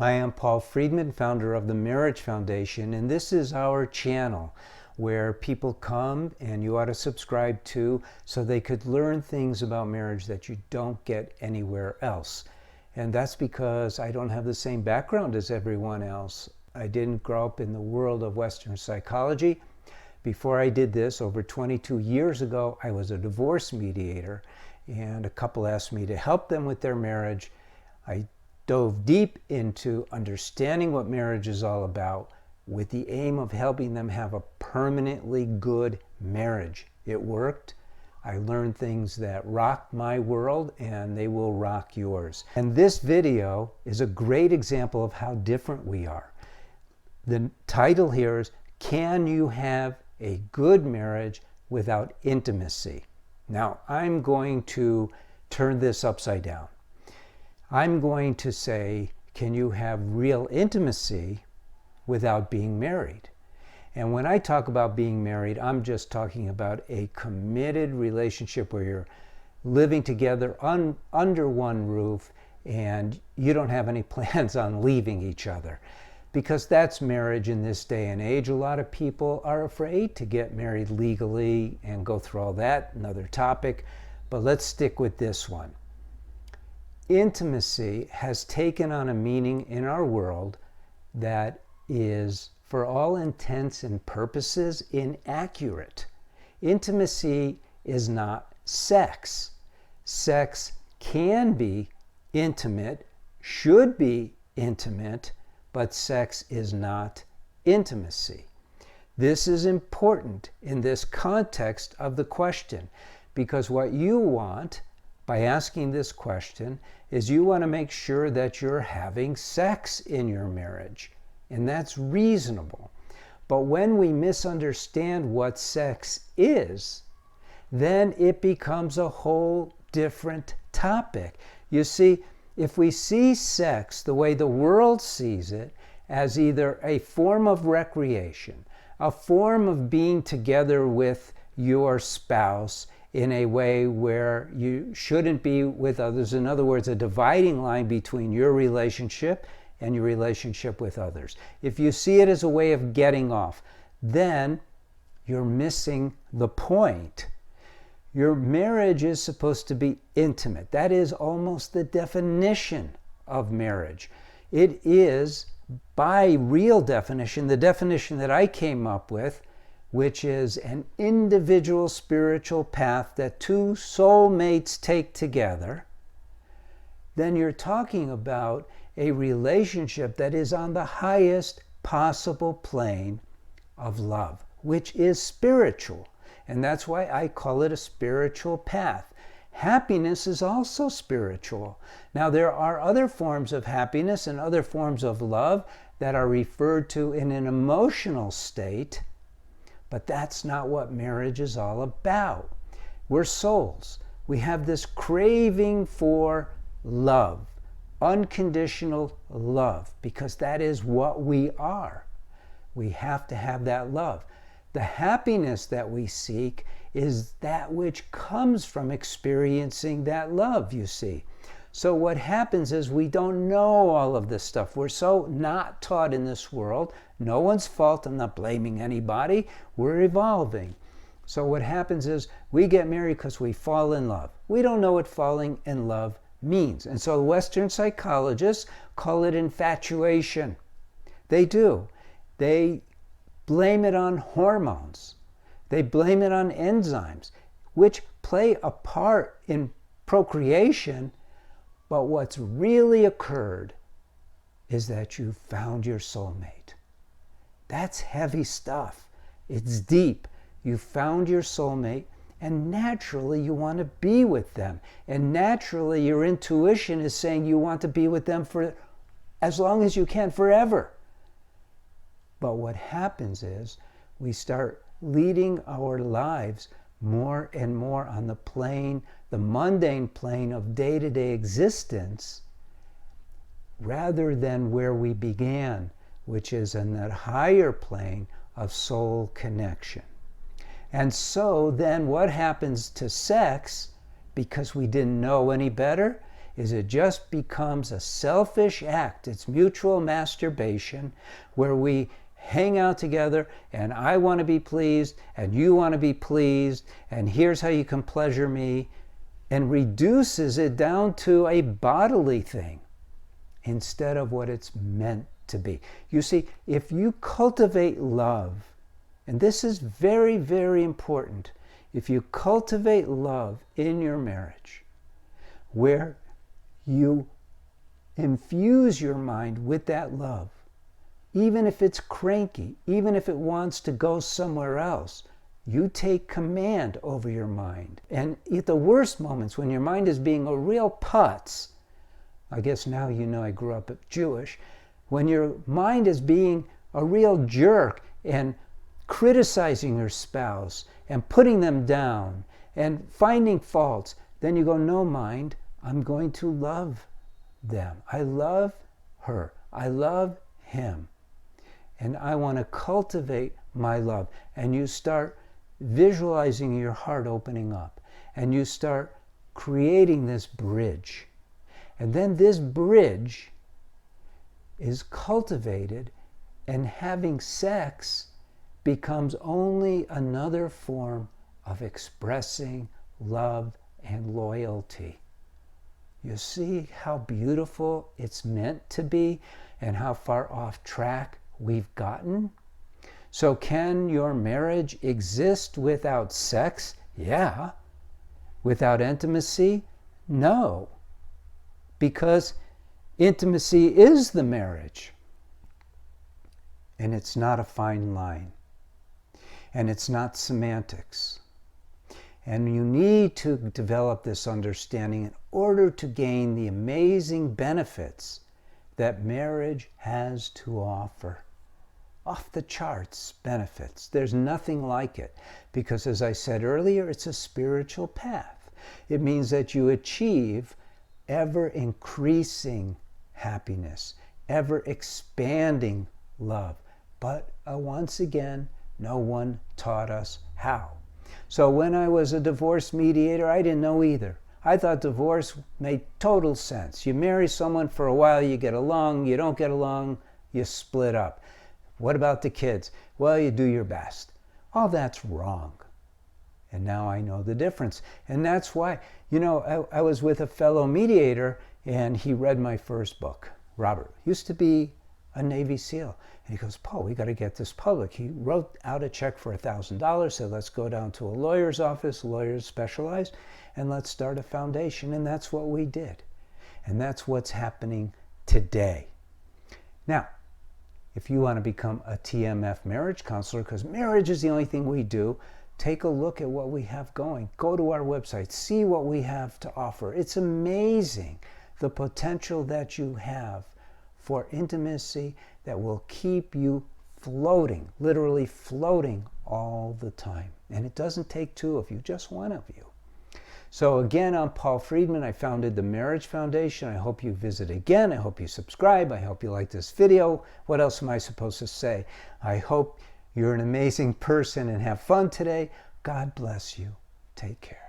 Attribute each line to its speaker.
Speaker 1: Hi, I'm Paul Friedman, founder of the Marriage Foundation, and this is our channel where people come and you ought to subscribe to so they could learn things about marriage that you don't get anywhere else. And that's because I don't have the same background as everyone else. I didn't grow up in the world of Western psychology. Before I did this, over 22 years ago, I was a divorce mediator, and a couple asked me to help them with their marriage. I dove deep into understanding what marriage is all about with the aim of helping them have a permanently good marriage. It worked. I learned things that rocked my world, and they will rock yours. And this video is a great example of how different we are. The title here is, Can You Have a Good Marriage Without Intimacy? Now, I'm going to turn this upside down. I'm going to say, can you have real intimacy without being married? And when I talk about being married, I'm just talking about a committed relationship where you're living together under one roof and you don't have any plans on leaving each other. Because that's marriage in this day and age. A lot of people are afraid to get married legally and go through all that, another topic. But let's stick with this one. Intimacy has taken on a meaning in our world that is, for all intents and purposes, inaccurate. Intimacy is not sex. Sex can be intimate, should be intimate, but sex is not intimacy. This is important in this context of the question, because what you want by asking this question is you want to make sure that you're having sex in your marriage, and that's reasonable. But when we misunderstand what sex is, then it becomes a whole different topic. You see, if we see sex the way the world sees it, as either a form of recreation, a form of being together with your spouse in a way where you shouldn't be with others, in other words, a dividing line between your relationship and your relationship with others. If you see it as a way of getting off, then you're missing the point. Your marriage is supposed to be intimate. That is almost the definition of marriage. It is, by real definition, the definition that I came up with, which is an individual spiritual path that two soulmates take together, then you're talking about a relationship that is on the highest possible plane of love, which is spiritual. And that's why I call it a spiritual path. Happiness is also spiritual. Now, there are other forms of happiness and other forms of love that are referred to in an emotional state, but that's not what marriage is all about. We're souls. We have this craving for love, unconditional love, because that is what we are. We have to have that love. The happiness that we seek is that which comes from experiencing that love, you see. So what happens is we don't know all of this stuff. We're so not taught in this world. No one's fault. I'm not blaming anybody. We're evolving. So what happens is we get married because we fall in love. We don't know what falling in love means. And so Western psychologists call it infatuation. They do. They blame it on hormones. They blame it on enzymes, which play a part in procreation. But what's really occurred is that you found your soulmate. That's heavy stuff. It's deep. You found your soulmate, and naturally you want to be with them. And naturally your intuition is saying you want to be with them for as long as you can, forever. But what happens is we start leading our lives more and more on the plane, the mundane plane of day-to-day existence, rather than where we began, which is in that higher plane of soul connection. And so then what happens to sex, because we didn't know any better, is it just becomes a selfish act. It's mutual masturbation where we hang out together and I want to be pleased and you want to be pleased and here's how you can pleasure me, and reduces it down to a bodily thing instead of what it's meant to be. You see, if you cultivate love, and this is very, very important, if you cultivate love in your marriage, where you infuse your mind with that love, even if it's cranky, even if it wants to go somewhere else, you take command over your mind. And at the worst moments, when your mind is being a real putz, I guess now you know I grew up Jewish, when your mind is being a real jerk and criticizing your spouse and putting them down and finding faults, then you go, no, mind, I'm going to love them. I love her. I love him. And I want to cultivate my love. And you start visualizing your heart opening up. And you start creating this bridge. And then this bridge is cultivated, and having sex becomes only another form of expressing love and loyalty. You see how beautiful it's meant to be and how far off track we've gotten? So can your marriage exist without sex? Yeah. Without intimacy? No. Because intimacy is the marriage. And it's not a fine line. And it's not semantics. And you need to develop this understanding in order to gain the amazing benefits that marriage has to offer. Off the charts benefits. There's nothing like it. Because as I said earlier, it's a spiritual path. It means that you achieve ever increasing happiness, ever expanding love. But once again, no one taught us how. So when I was a divorce mediator, I didn't know either. I thought divorce made total sense. You marry someone for a while, you get along, you don't get along, you split up. What about the kids? Well, you do your best. All that's wrong. And now I know the difference. And that's why, I was with a fellow mediator and he read my first book. Robert used to be a Navy SEAL. And he goes, Paul, we got to get this public. He wrote out a check for $1,000, said, let's go down to a lawyer's office, lawyers specialized, and let's start a foundation. And that's what we did. And that's what's happening today. Now, if you want to become a TMF marriage counselor, because marriage is the only thing we do, take a look at what we have going. Go to our website, see what we have to offer. It's amazing the potential that you have for intimacy that will keep you floating, literally floating all the time. And it doesn't take two of you, just one of you. So again, I'm Paul Friedman. I founded the Marriage Foundation. I hope you visit again. I hope you subscribe. I hope you like this video. What else am I supposed to say? I hope you're an amazing person and have fun today. God bless you. Take care.